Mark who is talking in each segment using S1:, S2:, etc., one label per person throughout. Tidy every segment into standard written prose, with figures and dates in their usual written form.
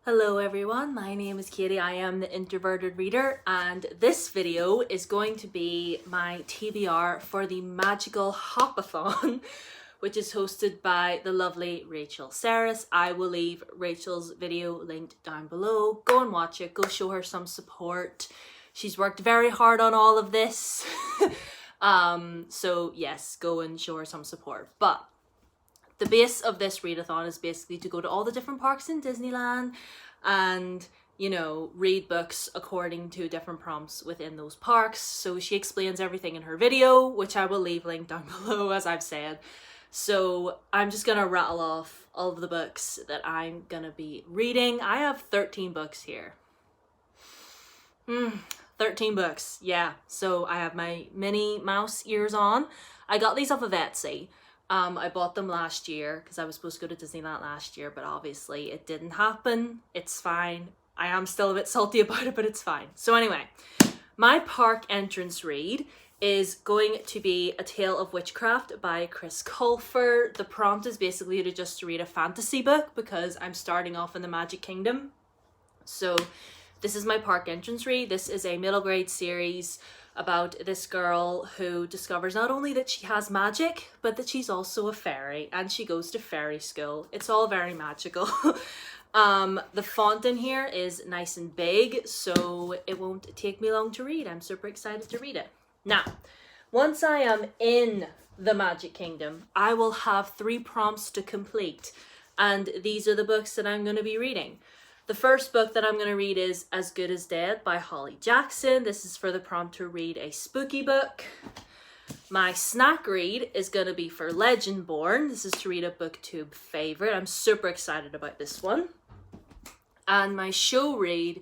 S1: Hello everyone, my name is Katie. I am the Introverted Reader, and this video is going to be my TBR for the magical Hopathon, which is hosted by the lovely Rachel Saris. I will leave Rachel's video linked down below. Go and watch it, go show her some support. She's worked very hard on all of this. So yes, go and show her some support. But the base of this readathon is basically to go to all the different parks in Disneyland and, you know, read books according to different prompts within those parks. So she explains everything in her video, which I will leave linked down below, as I've said. So I'm just gonna rattle off all of the books that I'm gonna be reading. I have 13 books here. 13 books, yeah. So I have my Minnie Mouse ears on. I got these off of Etsy. I bought them last year because I was supposed to go to Disneyland last year, but obviously it didn't happen. It's fine. I am still a bit salty about it, but it's fine. So anyway, my park entrance read is going to be A Tale of Witchcraft by Chris Colfer. The prompt is basically to just read a fantasy book because I'm starting off in the Magic Kingdom. So this is my park entrance read. This is a middle grade series about this girl who discovers not only that she has magic, but that she's also a fairy, and she goes to fairy school. It's all very magical. The font in here is nice and big, so it won't take me long to read. I'm super excited to read it. Now, once I am in the Magic Kingdom, I will have 3 prompts to complete, and these are the books that I'm going to be reading. The first book that I'm going to read is As Good as Dead by Holly Jackson. This is for the prompt to read a spooky book. My snack read is going to be for Legendborn. This is to read a booktube favorite. I'm super excited about this one. And my show read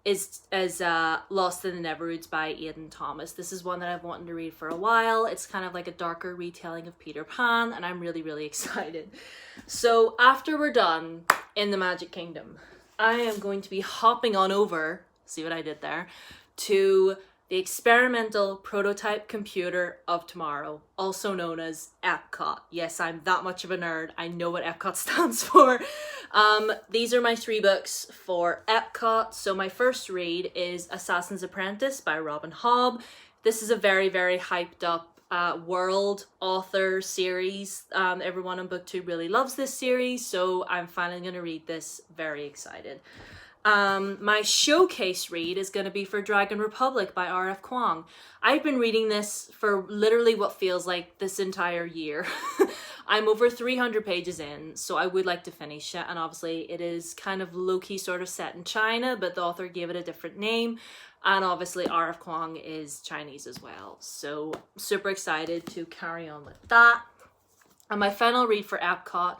S1: is Lost in the Neverwoods by Aidan Thomas. This is one that I've wanted to read for a while. It's kind of like a darker retelling of Peter Pan, and I'm really, really excited. So after we're done in the Magic Kingdom, I am going to be hopping on over, see what I did there, to the experimental prototype computer of tomorrow, also known as Epcot. Yes, I'm that much of a nerd. I know what Epcot stands for. These are my 3 books for Epcot. So my first read is Assassin's Apprentice by Robin Hobb. This is a very, very hyped up world author series. Everyone on booktube really loves this series, so I'm finally going to read this. Very excited. My showcase read is going to be for Dragon Republic by R.F. Kuang. I've been reading this for literally what feels like this entire year. I'm over 300 pages in, so I would like to finish it, and obviously it is kind of low-key sort of set in China, but the author gave it a different name. And obviously R.F. Kuang is Chinese as well. So super excited to carry on with that. And my final read for Epcot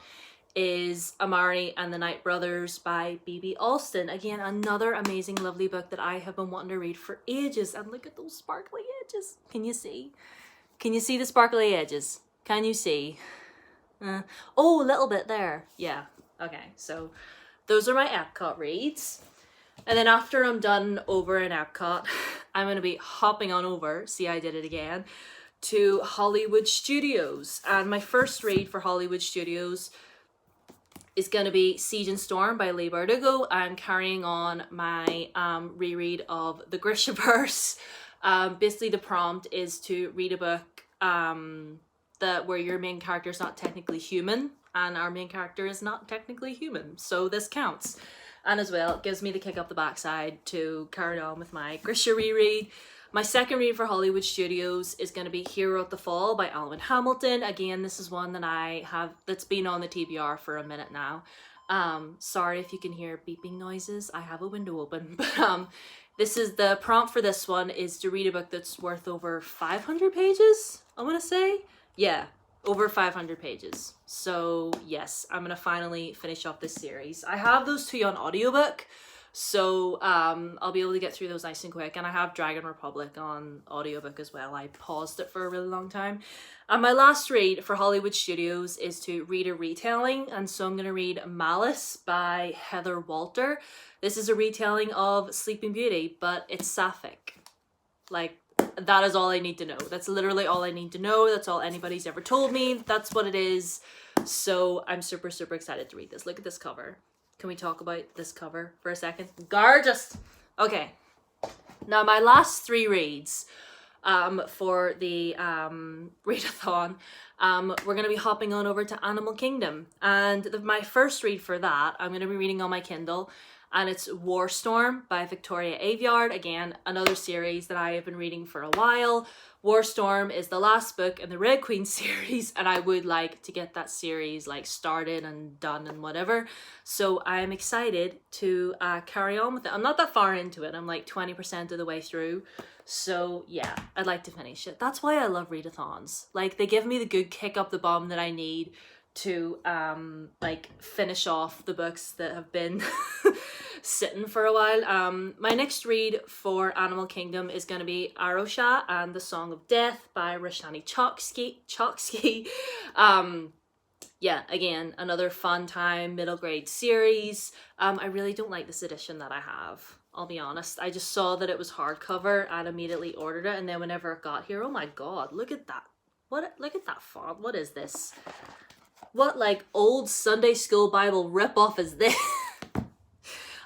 S1: is Amari and the Night Brothers by Bibi Alston. Again, another amazing, lovely book that I have been wanting to read for ages. And look at those sparkly edges. Can you see? Can you see the sparkly edges? Can you see? Oh, a little bit there. Yeah. Okay. So those are my Epcot reads. And then after I'm done over in Epcot, I'm going to be hopping on over, see I did it again, to Hollywood Studios. And my first read for Hollywood Studios is going to be Siege and Storm by Leigh Bardugo. I'm carrying on my reread of The Grishaverse. Basically the prompt is to read a book where your main character is not technically human, and our main character is not technically human, so this counts. And as well, it gives me the kick up the backside to carry on with my Grisha reread. My second read for Hollywood Studios is going to be Hero at the Fall by Alwyn Hamilton. Again, this is one that that's been on the TBR for a minute now. Sorry if you can hear beeping noises. I have a window open. But this is the prompt for this one is to read a book that's worth over 500 pages, I want to say. Yeah. Over 500 pages. So yes, I'm gonna finally finish off this series. I have those 2 on audiobook, so I'll be able to get through those nice and quick. And I have Dragon Republic on audiobook as well. I paused it for a really long time. And my last read for Hollywood Studios is to read a retelling, and so I'm gonna read Malice by Heather Walter. This is a retelling of Sleeping Beauty, but it's sapphic. Like, that is all I need to know. That's literally all I need to know. That's all anybody's ever told me. That's what it is. So I'm super, super excited to read this. Look at this cover. Can we talk about this cover for a second? Gorgeous! Okay. Now, my last 3 reads for the readathon, we're going to be hopping on over to Animal Kingdom. And my first read for that, I'm going to be reading on my Kindle, and it's Warstorm by Victoria Aveyard. Again, another series that I have been reading for a while. Warstorm is the last book in the Red Queen series, and I would like to get that series like started and done and whatever. So I am excited to carry on with it. I'm not that far into it. I'm like 20% of the way through. So yeah, I'd like to finish it. That's why I love readathons. Like, they give me the good kick up the bum that I need to like finish off the books that have been sitting for a while. My next read for Animal Kingdom is going to be Arosha and the Song of Death by Roshani Chokski. Yeah, again, another fun time middle grade series. I really don't like this edition that I have, I'll be honest. I just saw that it was hardcover and immediately ordered it, and then whenever it got here, oh my god, look at that. Look at that font. What is this? What, like, old Sunday school Bible ripoff is this?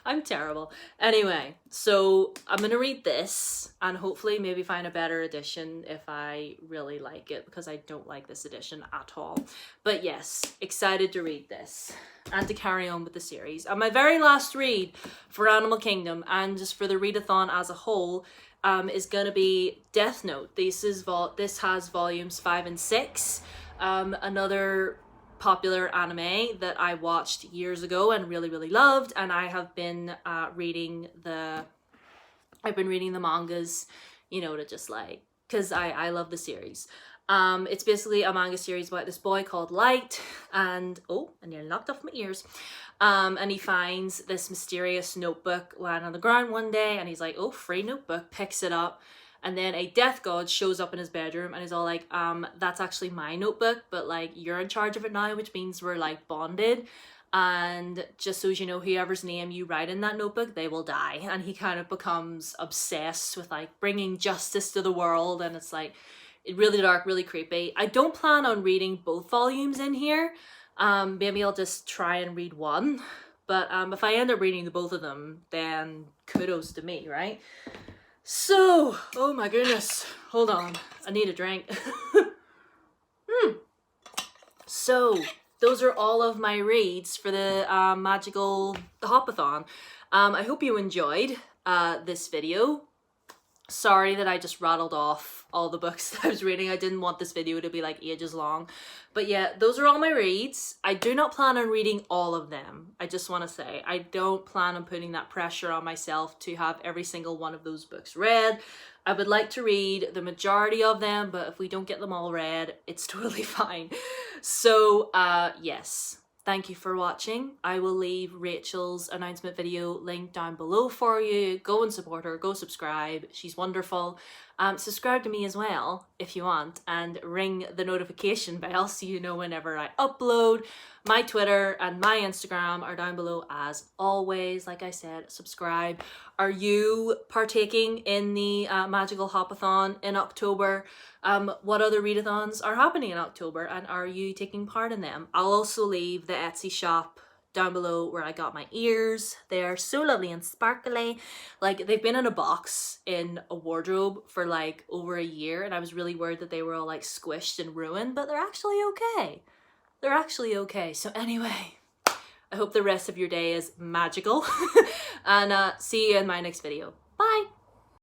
S1: I'm terrible. Anyway, so I'm going to read this and hopefully maybe find a better edition if I really like it, because I don't like this edition at all. But yes, excited to read this and to carry on with the series. And my very last read for Animal Kingdom, and just for the readathon as a whole, is going to be Death Note. This has volumes 5 and 6. Another popular anime that I watched years ago and really, really loved, and I have been reading the mangas, you know, to just like, because I love the series. It's basically a manga series about this boy called Light, and oh, I nearly knocked off my ears. And he finds this mysterious notebook lying on the ground one day, and he's like, oh, free notebook, picks it up. And then a death god shows up in his bedroom and is all like, that's actually my notebook, but like, you're in charge of it now, which means we're like bonded. And just so you know, whoever's name you write in that notebook, they will die. And he kind of becomes obsessed with like bringing justice to the world. And it's like, really dark, really creepy. I don't plan on reading both volumes in here. Maybe I'll just try and read one. But if I end up reading the both of them, then kudos to me, right? So, oh my goodness, hold on, I need a drink. So, those are all of my reads for the Hopathon. I hope you enjoyed this video. Sorry that I just rattled off all the books that I was reading. I didn't want this video to be like ages long. But yeah, those are all my reads. I do not plan on reading all of them. I just want to say, I don't plan on putting that pressure on myself to have every single one of those books read. I would like to read the majority of them, but if we don't get them all read, it's totally fine. So, yes. Thank you for watching. I will leave Rachel's announcement video link down below for you. Go and support her. Go subscribe. She's wonderful. Subscribe to me as well if you want, and ring the notification bell so you know whenever I upload. My Twitter and my Instagram are down below as always. Like I said, subscribe. Are you partaking in the Magical Hopathon in October? What other readathons are happening in October, and are you taking part in them? I'll also leave the Etsy shop down below where I got my ears. They're so lovely and sparkly. Like, they've been in a box in a wardrobe for like over a year, and I was really worried that they were all like squished and ruined, but they're actually okay. They're actually okay. So anyway, I hope the rest of your day is magical, and see you in my next video.